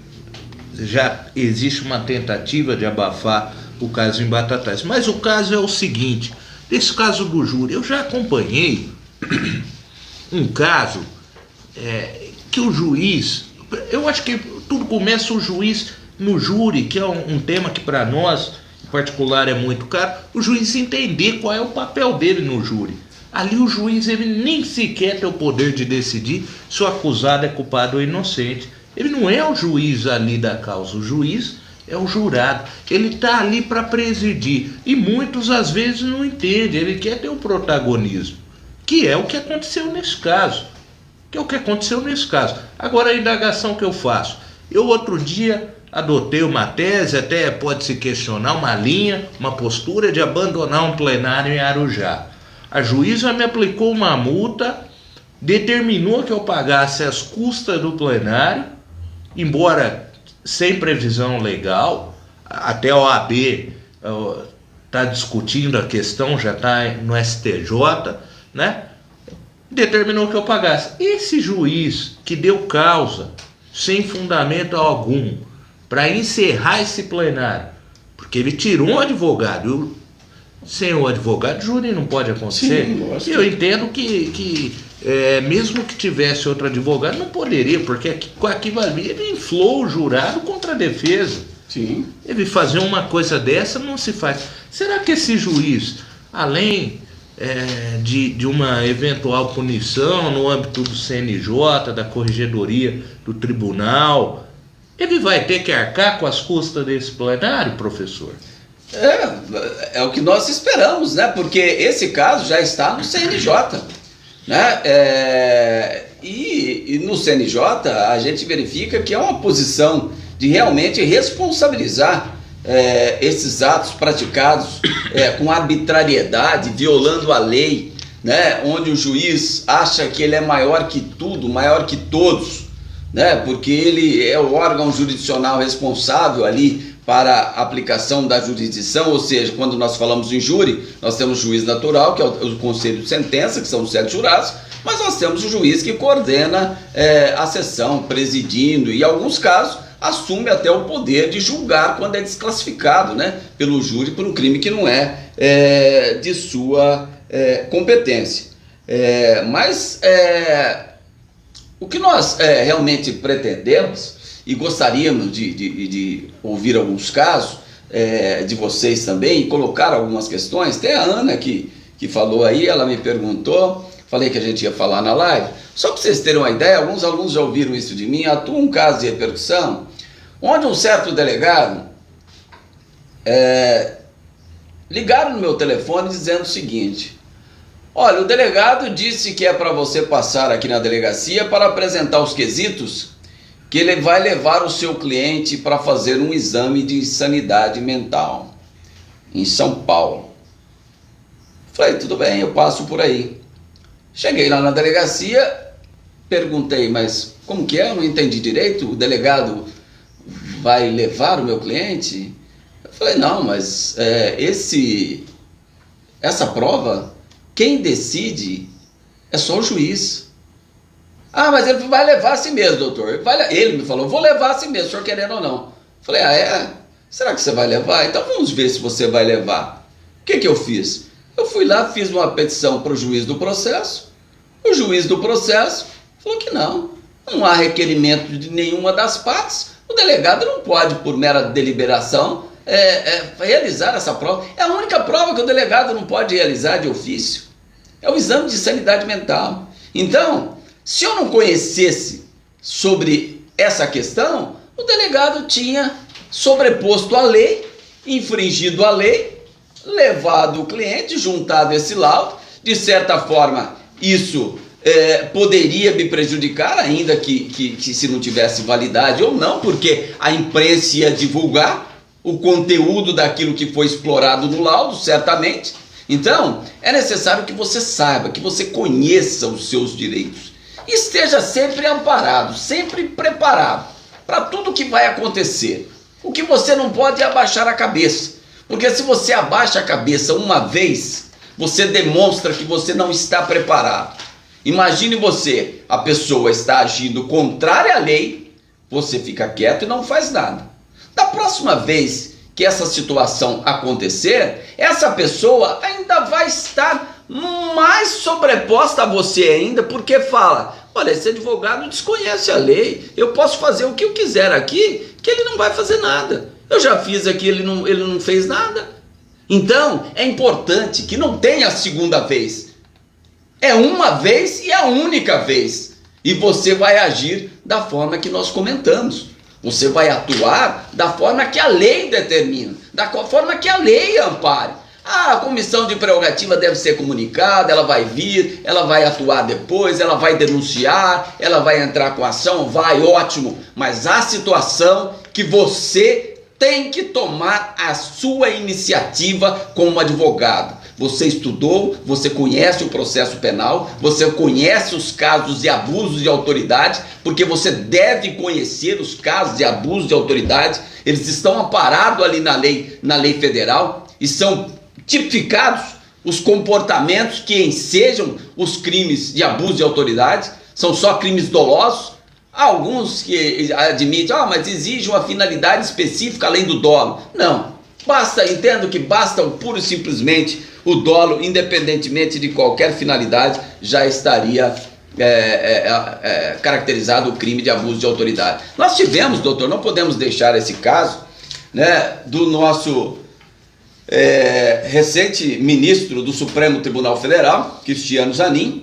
já existe uma tentativa de abafar o caso em Batatais. Mas o caso é o seguinte, desse caso do júri, eu já acompanhei um caso que o juiz, eu acho que tudo começa o juiz no júri, que é um tema que para nós, em particular, é muito caro, o juiz entender qual é o papel dele no júri. Ali o juiz ele nem sequer tem o poder de decidir se o acusado é culpado ou inocente. Ele não é o juiz ali da causa, o juiz é o jurado. Ele está ali para presidir e muitos às vezes não entendem, ele quer ter o protagonismo, que é o que aconteceu nesse caso. Agora a indagação que eu faço, eu outro dia adotei uma tese, até pode se questionar, uma linha, uma postura de abandonar um plenário em Arujá. A juíza me aplicou uma multa, determinou que eu pagasse as custas do plenário, embora sem previsão legal, até a OAB está discutindo a questão, já está no STJ, né? Determinou que eu pagasse. Esse juiz que deu causa, sem fundamento algum, para encerrar esse plenário, porque ele tirou um advogado, sem o advogado, júri não pode acontecer. Sim, eu entendo que mesmo que tivesse outro advogado, não poderia, porque aquilo ali ele inflou o jurado contra a defesa. Sim. Ele fazer uma coisa dessa não se faz. Será que esse juiz, além de uma eventual punição no âmbito do CNJ, da corregedoria do tribunal, ele vai ter que arcar com as custas desse plenário, professor? É o que nós esperamos, né? Porque esse caso já está no CNJ, né? E no CNJ a gente verifica que é uma posição de realmente responsabilizar esses atos praticados com arbitrariedade, violando a lei, né, onde o juiz acha que ele é maior que tudo, maior que todos, né, porque ele é o órgão jurisdicional responsável ali para a aplicação da jurisdição, ou seja, quando nós falamos em júri, nós temos o juiz natural, que é o conselho de sentença, que são os 7 jurados, mas nós temos o juiz que coordena a sessão, presidindo, e em alguns casos assume até o poder de julgar quando é desclassificado, né, pelo júri por um crime que não é de sua competência. Mas o que nós realmente pretendemos, e gostaríamos de ouvir alguns casos de vocês também, e colocar algumas questões. Tem a Ana que falou aí, ela me perguntou, falei que a gente ia falar na live. Só para vocês terem uma ideia, alguns alunos já ouviram isso de mim. Atua um caso de repercussão, onde um certo delegado ligaram no meu telefone dizendo o seguinte: olha, o delegado disse que é para você passar aqui na delegacia para apresentar os quesitos que ele vai levar o seu cliente para fazer um exame de sanidade mental em São Paulo. Falei, tudo bem, eu passo por aí. Cheguei lá na delegacia, perguntei, mas como que é? Eu não entendi direito, o delegado vai levar o meu cliente? Eu falei, não, mas essa prova, quem decide é só o juiz. Ah, mas ele vai levar assim mesmo, doutor. Ele me falou, vou levar assim mesmo, o senhor querendo ou não. Eu falei, será que você vai levar? Então vamos ver se você vai levar. O que eu fiz? Eu fui lá, fiz uma petição para o juiz do processo. O juiz do processo falou que não há requerimento de nenhuma das partes. O delegado não pode, por mera deliberação, realizar essa prova. É a única prova que o delegado não pode realizar de ofício. É o exame de sanidade mental. Então, se eu não conhecesse sobre essa questão, o delegado tinha sobreposto a lei, infringido a lei, levado o cliente, juntado esse laudo. De certa forma, isso poderia me prejudicar, ainda que se não tivesse validade ou não, porque a imprensa ia divulgar o conteúdo daquilo que foi explorado no laudo, certamente. Então, é necessário que você saiba, que você conheça os seus direitos. Esteja sempre amparado, sempre preparado para tudo que vai acontecer. O que você não pode é abaixar a cabeça, porque se você abaixa a cabeça uma vez, você demonstra que você não está preparado. Imagine você, a pessoa está agindo contrária à lei, você fica quieto e não faz nada. Da próxima vez que essa situação acontecer, essa pessoa ainda vai estar mais sobreposta a você ainda, porque fala, olha, esse advogado desconhece a lei, eu posso fazer o que eu quiser aqui, que ele não vai fazer nada. Eu já fiz aqui, ele não fez nada. Então, é importante que não tenha a segunda vez. É uma vez e a única vez. E você vai agir da forma que nós comentamos. Você vai atuar da forma que a lei determina, da forma que a lei ampare. A comissão de prerrogativa deve ser comunicada, ela vai vir, ela vai atuar depois, ela vai denunciar, ela vai entrar com ação, vai, ótimo. Mas a situação que você tem que tomar a sua iniciativa como advogado. Você estudou, você conhece o processo penal, você conhece os casos de abuso de autoridade, porque você deve conhecer os casos de abuso de autoridade. Eles estão amparados ali na lei federal e são tipificados os comportamentos que ensejam os crimes de abuso de autoridade. São só crimes dolosos. Há alguns que admitem, mas exige uma finalidade específica além do dolo. Não, entendo que basta puro e simplesmente o dolo, independentemente de qualquer finalidade, já estaria caracterizado o crime de abuso de autoridade. Nós tivemos, doutor, não podemos deixar esse caso, né, do nosso recente ministro do Supremo Tribunal Federal, Cristiano Zanin,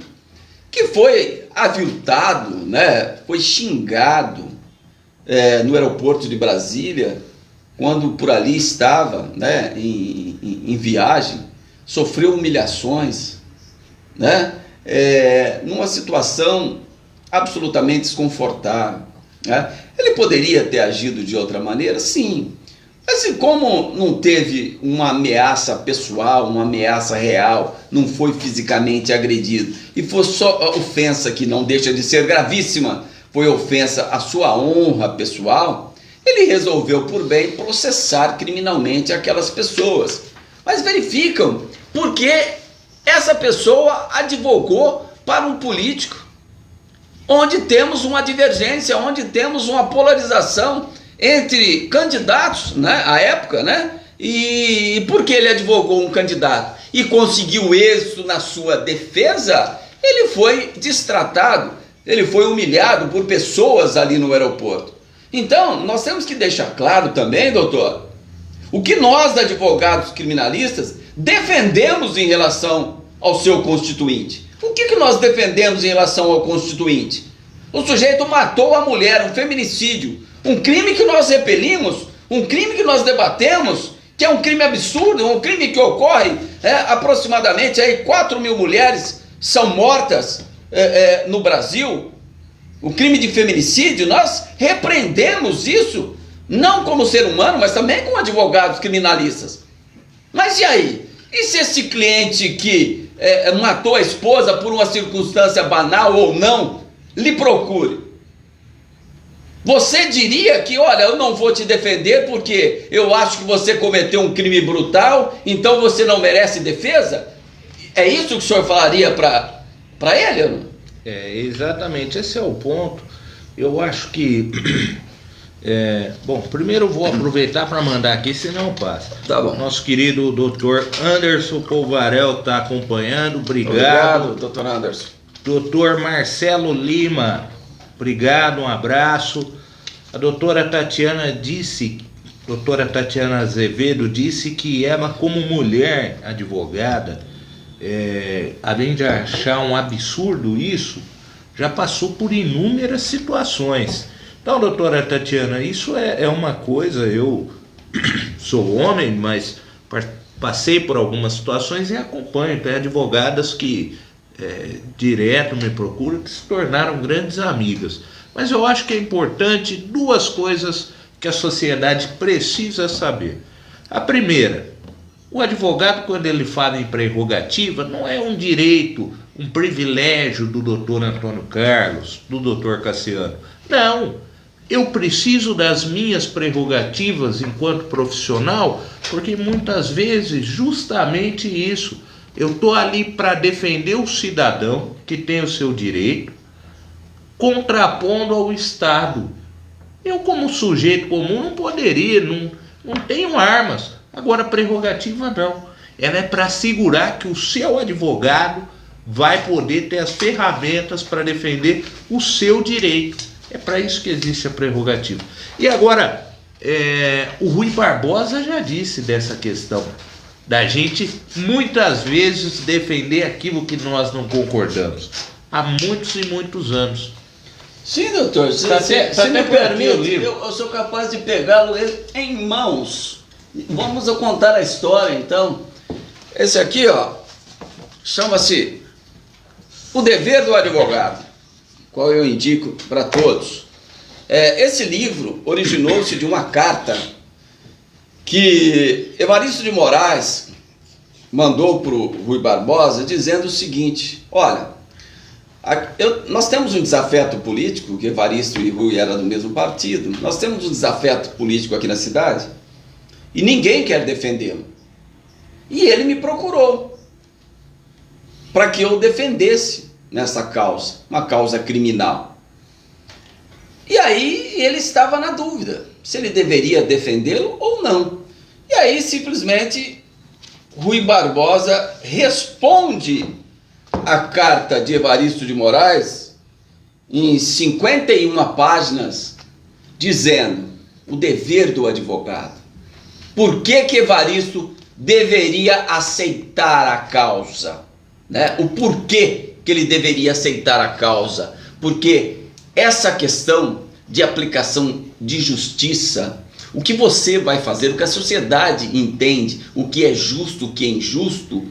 que foi aviltado, né, foi xingado no aeroporto de Brasília, quando por ali estava, né, em viagem, sofreu humilhações, né, numa situação absolutamente desconfortável, né? Ele poderia ter agido de outra maneira? Sim. Assim como não teve uma ameaça pessoal, uma ameaça real, não foi fisicamente agredido, e foi só ofensa que não deixa de ser gravíssima, foi ofensa à sua honra pessoal, ele resolveu por bem processar criminalmente aquelas pessoas. Mas verificam porque essa pessoa advogou para um político, onde temos uma divergência, onde temos uma polarização entre candidatos, né, à época, né? E porque ele advogou um candidato e conseguiu êxito na sua defesa, ele foi destratado, ele foi humilhado por pessoas ali no aeroporto. Então, nós temos que deixar claro também, doutor, o que nós, advogados criminalistas, defendemos em relação ao seu constituinte. O que nós defendemos em relação ao constituinte? O sujeito matou a mulher, um feminicídio, um crime que nós repelimos, um crime que nós debatemos, que é um crime absurdo, um crime que ocorre, aproximadamente aí 4 mil mulheres são mortas no Brasil, o crime de feminicídio. Nós repreendemos isso, não como ser humano, mas também como advogados criminalistas. Mas e aí? E se esse cliente que matou a esposa por uma circunstância banal ou não, lhe procure? Você diria que, olha, eu não vou te defender porque eu acho que você cometeu um crime brutal, então você não merece defesa? É isso que o senhor falaria para ele? Exatamente, esse é o ponto. Eu acho que... bom, primeiro eu vou aproveitar para mandar aqui, senão passa. Tá bom. Nosso querido doutor Anderson Polvarel está acompanhando, obrigado. Doutor Anderson. Doutor Marcelo Lima, obrigado, um abraço. A doutora Tatiana Azevedo disse que ela, como mulher advogada, além de achar um absurdo isso, já passou por inúmeras situações. Então, doutora Tatiana, isso é uma coisa, eu sou homem, mas passei por algumas situações e acompanho. Tem advogadas que direto me procuram, que se tornaram grandes amigas. Mas eu acho que é importante 2 coisas que a sociedade precisa saber. A primeira, o advogado, quando ele fala em prerrogativa, não é um direito, um privilégio do doutor Antônio Carlos, do doutor Cassiano. Não, eu preciso das minhas prerrogativas enquanto profissional, porque muitas vezes justamente isso, eu estou ali para defender o cidadão que tem o seu direito, contrapondo ao Estado. Eu, como sujeito comum, não poderia, não tenho armas. Agora, prerrogativa não. Ela é para assegurar que o seu advogado vai poder ter as ferramentas para defender o seu direito. É para isso que existe a prerrogativa. E agora, o Rui Barbosa já disse dessa questão, da gente muitas vezes defender aquilo que nós não concordamos. Há muitos e muitos anos. Sim, doutor, se me permite, eu sou capaz de pegá-lo em mãos. Vamos contar a história, então. Esse aqui, ó, chama-se O Dever do Advogado, qual eu indico para todos. Esse livro originou-se de uma carta que Evaristo de Moraes mandou para o Rui Barbosa, dizendo o seguinte: olha, nós temos um desafeto político, que Evaristo e Rui eram do mesmo partido, nós temos um desafeto político aqui na cidade, e ninguém quer defendê-lo. E ele me procurou, para que eu defendesse nessa causa, uma causa criminal. E aí ele estava na dúvida, se ele deveria defendê-lo ou não. E aí simplesmente Rui Barbosa responde a carta de Evaristo de Moraes em 51 páginas, dizendo o dever do advogado. Por que Evaristo deveria aceitar a causa? O porquê que ele deveria aceitar a causa? Porque essa questão de aplicação de justiça, o que você vai fazer, o que a sociedade entende, o que é justo, o que é injusto,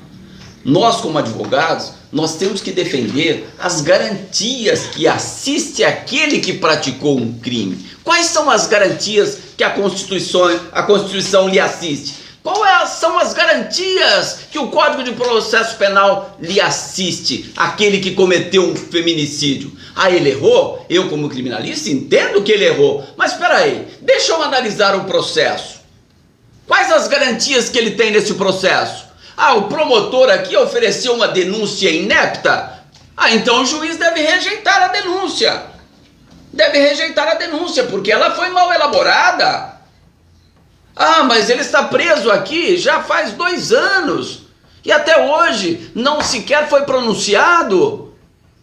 nós como advogados, nós temos que defender as garantias que assiste aquele que praticou um crime. Quais são as garantias que a Constituição lhe assiste? Quais são as garantias que o Código de Processo Penal lhe assiste? Aquele que cometeu um feminicídio. Ah, ele errou? Eu, como criminalista, entendo que ele errou. Mas espera aí, deixa eu analisar o processo. Quais as garantias que ele tem nesse processo? Ah, o promotor aqui ofereceu uma denúncia inepta? Ah, então o juiz deve rejeitar a denúncia. Deve rejeitar a denúncia, porque ela foi mal elaborada. Ah, mas ele está preso aqui já faz 2 anos e até hoje não sequer foi pronunciado.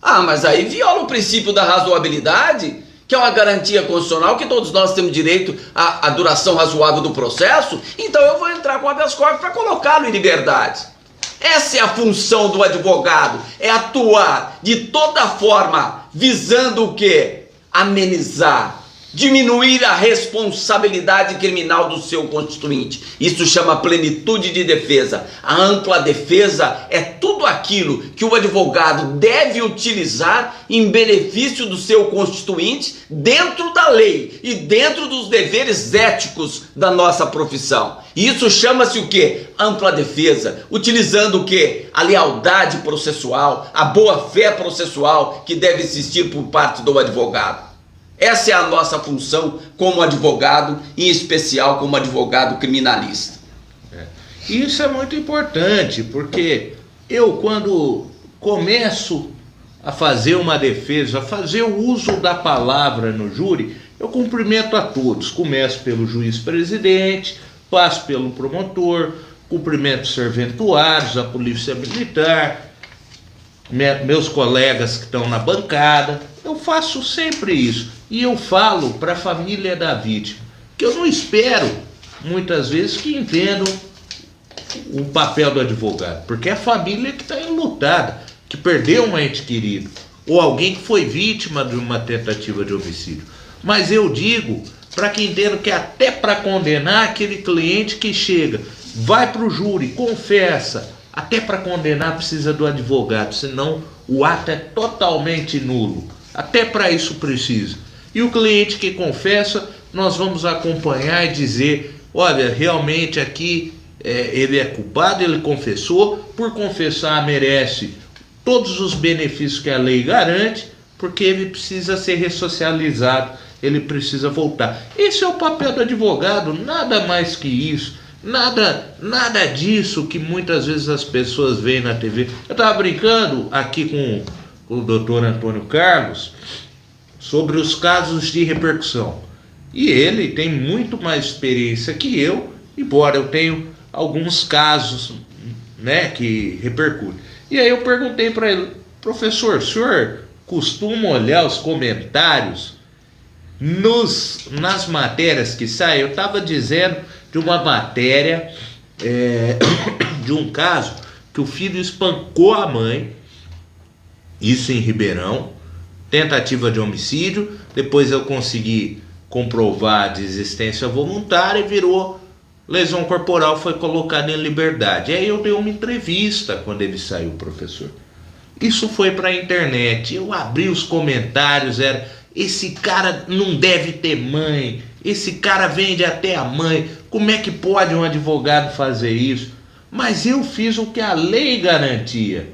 Ah, mas aí viola o princípio da razoabilidade, que é uma garantia constitucional que todos nós temos direito à duração razoável do processo. Então eu vou entrar com habeas corpus para colocá-lo em liberdade. Essa é a função do advogado, é atuar de toda forma visando o quê? Amenizar, diminuir a responsabilidade criminal do seu constituinte. Isso chama plenitude de defesa. A ampla defesa é tudo aquilo que o advogado deve utilizar em benefício do seu constituinte dentro da lei e dentro dos deveres éticos da nossa profissão. Isso chama-se o quê? Ampla defesa, utilizando o quê? A lealdade processual, a boa-fé processual que deve existir por parte do advogado. Essa é a nossa função como advogado, em especial como advogado criminalista. Isso é muito importante, porque eu, quando começo a fazer uma defesa, a fazer o uso da palavra no júri, eu cumprimento a todos. Começo pelo juiz-presidente, passo pelo promotor, cumprimento os serventuários, a polícia militar, meus colegas que estão na bancada. Eu faço sempre isso. E eu falo para a família da vítima, que eu não espero, muitas vezes, que entendam o papel do advogado, porque é a família que está enlutada, que perdeu um ente querido, ou alguém que foi vítima de uma tentativa de homicídio. Mas eu digo para que entendam que até para condenar aquele cliente que chega, vai para o júri, confessa, até para condenar precisa do advogado, senão o ato é totalmente nulo. Até para isso precisa. E o cliente que confessa, nós vamos acompanhar e dizer, olha, realmente aqui ele é culpado, ele confessou, por confessar merece todos os benefícios que a lei garante, porque ele precisa ser ressocializado, ele precisa voltar. Esse é o papel do advogado, nada mais que isso, nada disso que muitas vezes as pessoas veem na TV. Eu estava brincando aqui com o doutor Antônio Carlos sobre os casos de repercussão. E ele tem muito mais experiência que eu, embora eu tenha alguns casos, né, que repercutem. E aí eu perguntei para ele, professor, o senhor costuma olhar os comentários nas matérias que saem? Eu estava dizendo de uma matéria, de um caso que o filho espancou a mãe, isso em Ribeirão, tentativa de homicídio, depois eu consegui comprovar a desistência voluntária e virou lesão corporal, foi colocado em liberdade. Aí eu dei uma entrevista quando ele saiu, professor. Isso foi para a internet, eu abri os comentários, era, esse cara não deve ter mãe, esse cara vende até a mãe, como é que pode um advogado fazer isso? Mas eu fiz o que a lei garantia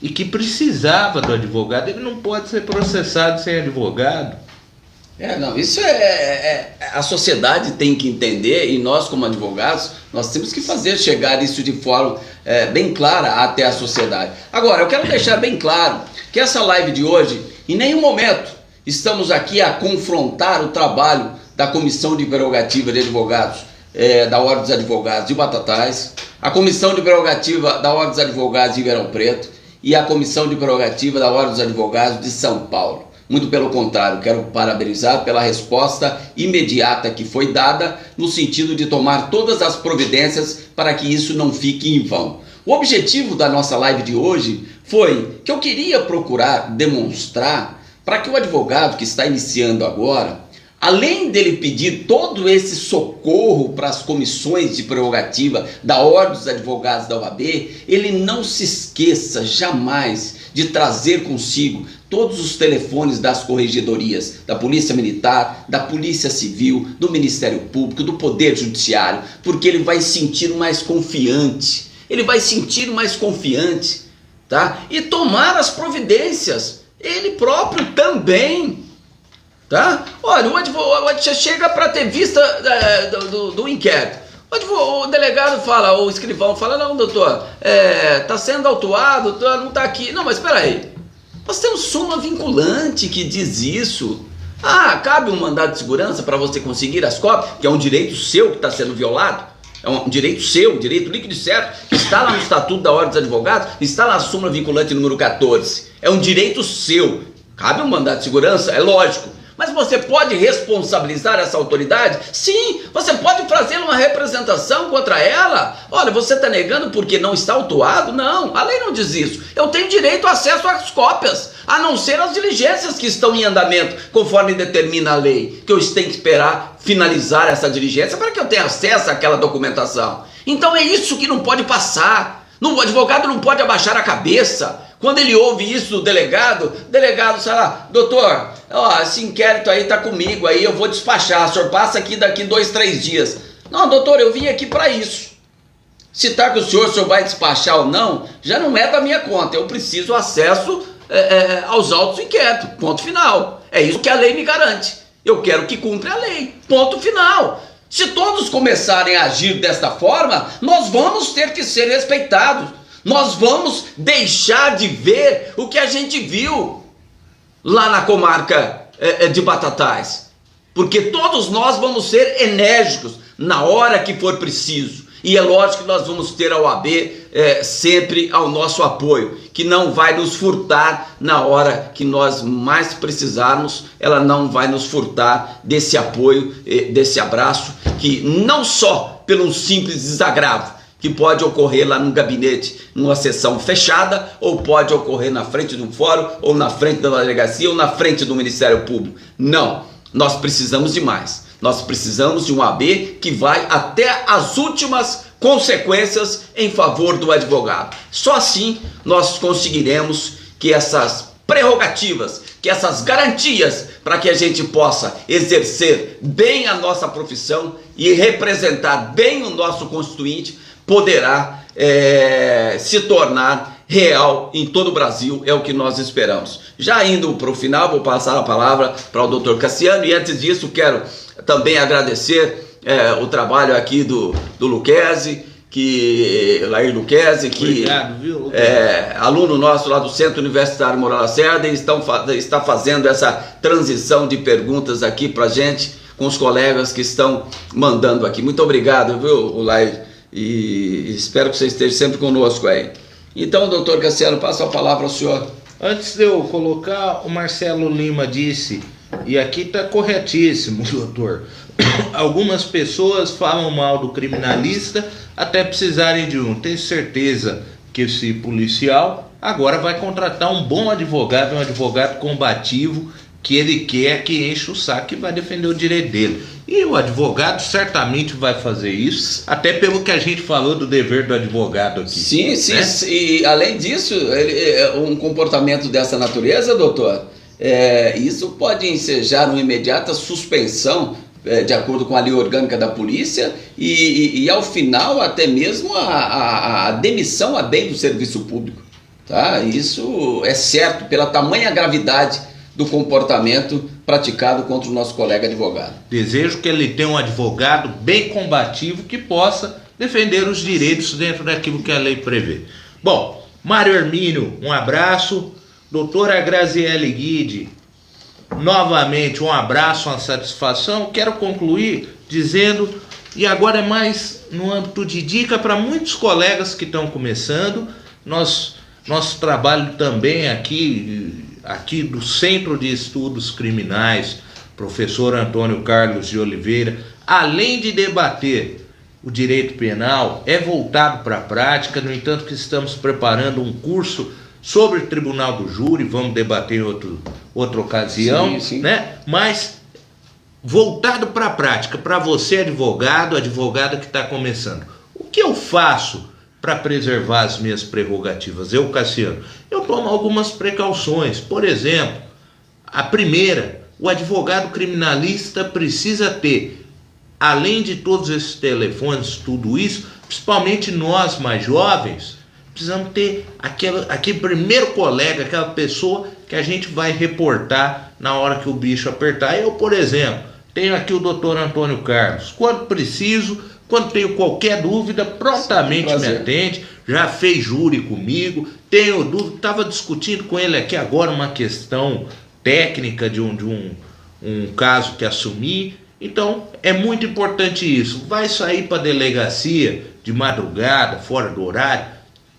e que precisava do advogado. Ele não pode ser processado sem advogado. Não, isso a sociedade tem que entender, e nós como advogados, nós temos que fazer chegar isso de forma bem clara até a sociedade. Agora, eu quero deixar bem claro que essa live de hoje, em nenhum momento estamos aqui a confrontar o trabalho da Comissão de Prerrogativa de Advogados, da Ordem dos Advogados de Batatais, a Comissão de Prerrogativa da Ordem dos Advogados de Ribeirão Preto e a Comissão de Prerrogativa da Ordem dos Advogados de São Paulo. Muito pelo contrário, quero parabenizar pela resposta imediata que foi dada no sentido de tomar todas as providências para que isso não fique em vão. O objetivo da nossa live de hoje foi que eu queria procurar demonstrar para que o advogado que está iniciando agora, além dele pedir todo esse socorro para as comissões de prerrogativa da Ordem dos Advogados da OAB, ele não se esqueça jamais de trazer consigo todos os telefones das corregedorias, da Polícia Militar, da Polícia Civil, do Ministério Público, do Poder Judiciário, porque ele vai se sentir mais confiante. Ele vai se sentir mais confiante, tá? E tomar as providências, ele próprio também, tá? Olha, o advogado chega para ter vista do inquérito. O delegado fala, o escrivão fala, não, doutor, está sendo autuado, doutor, não está aqui. Não, mas espera aí, nós temos súmula vinculante que diz isso. Cabe um mandado de segurança para você conseguir as cópias, que é um direito seu que está sendo violado. É um direito seu, um direito líquido e certo, que está lá no Estatuto da Ordem dos Advogados, está lá na súmula vinculante número 14. É um direito seu. Cabe um mandado de segurança? É lógico. Mas você pode responsabilizar essa autoridade? Sim, você pode fazer uma representação contra ela. Olha, você está negando porque não está autuado? Não, a lei não diz isso. Eu tenho direito ao acesso às cópias, a não ser as diligências que estão em andamento, conforme determina a lei, que eu tenho que esperar finalizar essa diligência para que eu tenha acesso àquela documentação. Então é isso que não pode passar. O advogado não pode abaixar a cabeça. Quando ele ouve isso do delegado, sei lá, doutor, esse inquérito aí tá comigo, aí eu vou despachar, o senhor passa aqui daqui 2, 3 dias. Não, doutor, eu vim aqui para isso. Se tá com o senhor vai despachar ou não, já não é da minha conta, eu preciso acesso aos autos do inquérito, ponto final. É isso que a lei me garante. Eu quero que cumpra a lei, ponto final. Se todos começarem a agir desta forma, nós vamos ter que ser respeitados. Nós vamos deixar de ver o que a gente viu lá na comarca de Batatais. Porque todos nós vamos ser enérgicos na hora que for preciso. E é lógico que nós vamos ter a OAB sempre ao nosso apoio, que não vai nos furtar na hora que nós mais precisarmos. Ela não vai nos furtar desse apoio, desse abraço, que não só pelo simples desagravo, que pode ocorrer lá no gabinete, numa sessão fechada, ou pode ocorrer na frente do fórum, ou na frente da delegacia, ou na frente do Ministério Público. Não, nós precisamos de mais. Nós precisamos de um AB que vai até as últimas consequências em favor do advogado. Só assim nós conseguiremos que essas prerrogativas, que essas garantias para que a gente possa exercer bem a nossa profissão e representar bem o nosso constituinte, poderá se tornar real em todo o Brasil, é o que nós esperamos. Já indo para o final, vou passar a palavra para o Dr. Cassiano, e antes disso quero também agradecer o trabalho aqui do Luquezzi, Lair Luquezzi, que obrigado, viu? Aluno nosso lá do Centro Universitário Moura Lacerda, e está fazendo essa transição de perguntas aqui para a gente, com os colegas que estão mandando aqui. Muito obrigado, viu, Lair? E espero que você esteja sempre conosco aí. Então, doutor Cassiano, passo a palavra ao senhor. Antes de eu colocar, o Marcelo Lima disse, e aqui está corretíssimo, doutor, algumas pessoas falam mal do criminalista até precisarem de um. Tenho certeza que esse policial agora vai contratar um bom advogado, um advogado combativo, que ele quer que enche o saco e vai defender o direito dele. E o advogado certamente vai fazer isso, até pelo que a gente falou do dever do advogado aqui. Sim, sim, né? E além disso, um comportamento dessa natureza, doutor, isso pode ensejar uma imediata suspensão, de acordo com a lei orgânica da polícia, e ao final até mesmo a demissão a bem do serviço público. Tá? Isso é certo pela tamanha gravidade do comportamento praticado contra o nosso colega advogado. Desejo que ele tenha um advogado bem combativo que possa defender os direitos dentro daquilo que a lei prevê. Bom, Mário Hermínio, um abraço. Doutora Graziele Guide, novamente um abraço, uma satisfação. Quero concluir dizendo, e agora é mais no âmbito de dica para muitos colegas que estão começando, nosso trabalho também aqui do Centro de Estudos Criminais, professor Antônio Carlos de Oliveira, além de debater o direito penal, é voltado para a prática. No entanto, que estamos preparando um curso sobre o Tribunal do Júri, vamos debater em outra ocasião, sim. Né? Mas voltado para a prática, para você advogado, advogada que está começando. O que eu faço para preservar as minhas prerrogativas. Eu, Cassiano, eu tomo algumas precauções. Por exemplo, a primeira, o advogado criminalista precisa ter, além de todos esses telefones, tudo isso, principalmente nós mais jovens, precisamos ter aquele primeiro colega, aquela pessoa que a gente vai reportar na hora que o bicho apertar. Eu, por exemplo, tenho aqui o Dr. Antônio Carlos. Quando preciso, quando tenho qualquer dúvida, prontamente me atende. Já fez júri comigo, tenho dúvida, estava discutindo com ele aqui agora uma questão técnica de um caso que assumi. Então é muito importante isso. Vai sair para a delegacia de madrugada, fora do horário,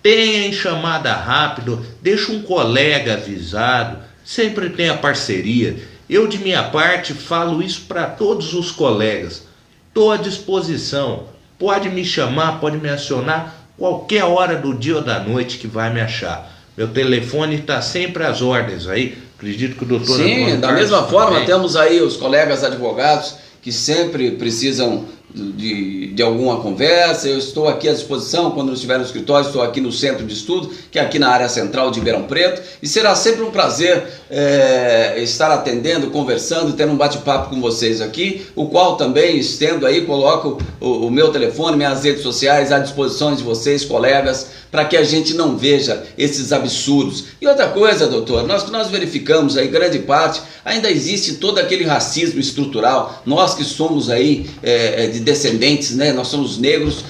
tenha em chamada rápida, deixa um colega avisado, sempre tenha parceria. Eu, de minha parte, falo isso para todos os colegas. Estou à disposição, pode me chamar, pode me acionar qualquer hora do dia ou da noite que vai me achar. Meu telefone está sempre às ordens aí. Acredito que o doutor... Sim, da mesma forma, temos aí os colegas advogados que sempre precisam de alguma conversa. Eu estou aqui à disposição quando estiver no escritório, estou aqui no centro de estudo, que é aqui na área central de Ribeirão Preto, e será sempre um prazer estar atendendo, conversando, tendo um bate-papo com vocês aqui, o qual também estendo aí, coloco o meu telefone, minhas redes sociais à disposição de vocês, colegas, para que a gente não veja esses absurdos. E outra coisa, doutor, nós verificamos aí, grande parte, ainda existe todo aquele racismo estrutural. Nós que somos aí de descendentes, né? Nós somos negros,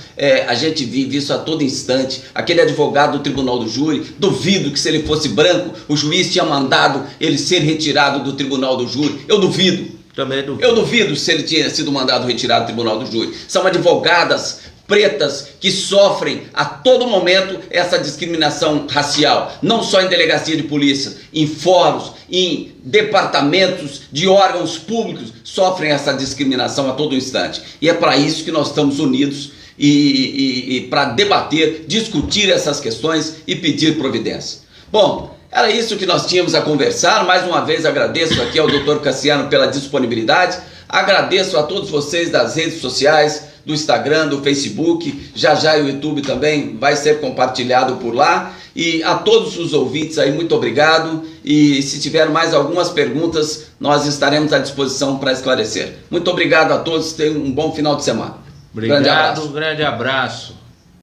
a gente vive isso a todo instante. Aquele advogado do tribunal do júri, duvido que se ele fosse branco, o juiz tinha mandado ele ser retirado do tribunal do júri. Eu duvido. Também duvido. Eu duvido se ele tinha sido mandado retirado do tribunal do júri. São advogadas pretas que sofrem a todo momento essa discriminação racial, não só em delegacia de polícia, em fóruns, em departamentos de órgãos públicos, sofrem essa discriminação a todo instante. E é para isso que nós estamos unidos e para debater, discutir essas questões e pedir providência. Bom, era isso que nós tínhamos a conversar. Mais uma vez agradeço aqui ao Dr. Cassiano pela disponibilidade, agradeço a todos vocês das redes sociais, do Instagram, do Facebook, já o YouTube também vai ser compartilhado por lá. E a todos os ouvintes aí, muito obrigado. E se tiver mais algumas perguntas, nós estaremos à disposição para esclarecer. Muito obrigado a todos, tenham um bom final de semana. Obrigado, grande abraço.